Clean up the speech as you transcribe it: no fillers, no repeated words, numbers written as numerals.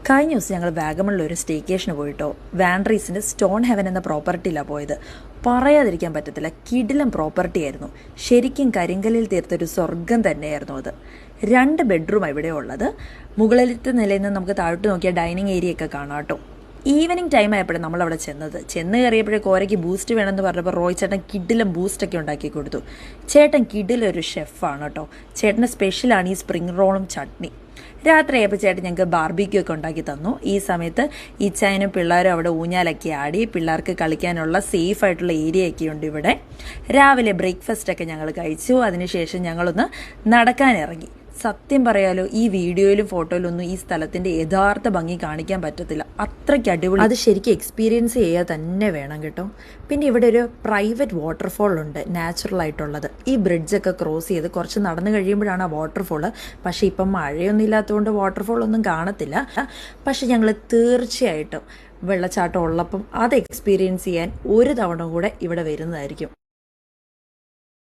കഴിഞ്ഞ ദിവസം ഞങ്ങൾ വാഗമണിൽ ഒരു സ്റ്റേക്കേഷന് പോയിട്ടോ. വാൻഡ്രീസിൻ്റെ സ്റ്റോൺ ഹെവൻ എന്ന പ്രോപ്പർട്ടിയിലാണ് പോയത്. പറയാതിരിക്കാൻ പറ്റത്തില്ല, കിടിലം പ്രോപ്പർട്ടി ആയിരുന്നു. ശരിക്കും കരിങ്കല്ലിൽ തീർത്തൊരു സ്വർഗം തന്നെയായിരുന്നു അത്. 2 ബെഡ്റൂമാണ് ഇവിടെ ഉള്ളത്. മുകളിലത്തെ നിലയിൽ നിന്ന് നമുക്ക് താഴോട്ട് നോക്കിയാൽ ഡൈനിങ് ഏരിയ ഒക്കെ കാണാം കേട്ടോ. ഈവനിങ് ടൈം ആയപ്പോഴും നമ്മളവിടെ ചെന്ന് കയറിയപ്പോഴേ കോരയ്ക്ക് ബൂസ്റ്റ് വേണമെന്ന് പറഞ്ഞപ്പോൾ റോയ് ചേട്ടൻ കിഡിലും ബൂസ്റ്റൊക്കെ ഉണ്ടാക്കി കൊടുത്തു. ചേട്ടൻ കിഡിലൊരു ഷെഫാണ് കേട്ടോ. ചേട്ടൻ്റെ സ്പെഷ്യലാണ് ഈ സ്പ്രിംഗ് റോളും ചട്നി. രാത്രിയായപ്പോൾ ചേട്ടൻ ഞങ്ങൾക്ക് ബാർബിക്യൂ ഒക്കെ ഉണ്ടാക്കി തന്നു. ഈ സമയത്ത് ഈച്ചായനും പിള്ളേരും അവിടെ ഊഞ്ഞാലൊക്കെ ആടി. പിള്ളേർക്ക് കളിക്കാനുള്ള സേഫ് ആയിട്ടുള്ള ഏരിയ ഒക്കെ ഉണ്ട് ഇവിടെ. രാവിലെ ബ്രേക്ക്ഫാസ്റ്റൊക്കെ ഞങ്ങൾ കഴിച്ചു. അതിനുശേഷം ഞങ്ങളൊന്ന് നടക്കാനിറങ്ങി. സത്യം പറയാലോ, ഈ വീഡിയോയിലും ഫോട്ടോയിലൊന്നും ഈ സ്ഥലത്തിൻ്റെ യഥാർത്ഥ ഭംഗി കാണിക്കാൻ പറ്റത്തില്ല. അത്രയ്ക്ക് അടിപൊളി. അത് ശരിക്കും എക്സ്പീരിയൻസ് ചെയ്യുക തന്നെ വേണം കേട്ടോ. പിന്നെ ഇവിടെ ഒരു പ്രൈവറ്റ് വാട്ടർഫോൾ ഉണ്ട്, നാച്ചുറൽ ആയിട്ടുള്ളത്. ഈ ബ്രിഡ്ജൊക്കെ ക്രോസ് ചെയ്ത് കുറച്ച് നടന്നു കഴിയുമ്പോഴാണ് ആ വാട്ടർഫോള്. പക്ഷേ ഇപ്പം മഴയൊന്നും ഇല്ലാത്തതുകൊണ്ട് വാട്ടർഫോൾ ഒന്നും കാണത്തില്ല. പക്ഷെ ഞങ്ങൾ തീർച്ചയായിട്ടും വെള്ളച്ചാട്ടം ഉള്ളപ്പം അത് എക്സ്പീരിയൻസ് ചെയ്യാൻ ഒരു തവണ കൂടെ ഇവിടെ വരുന്നതായിരിക്കും.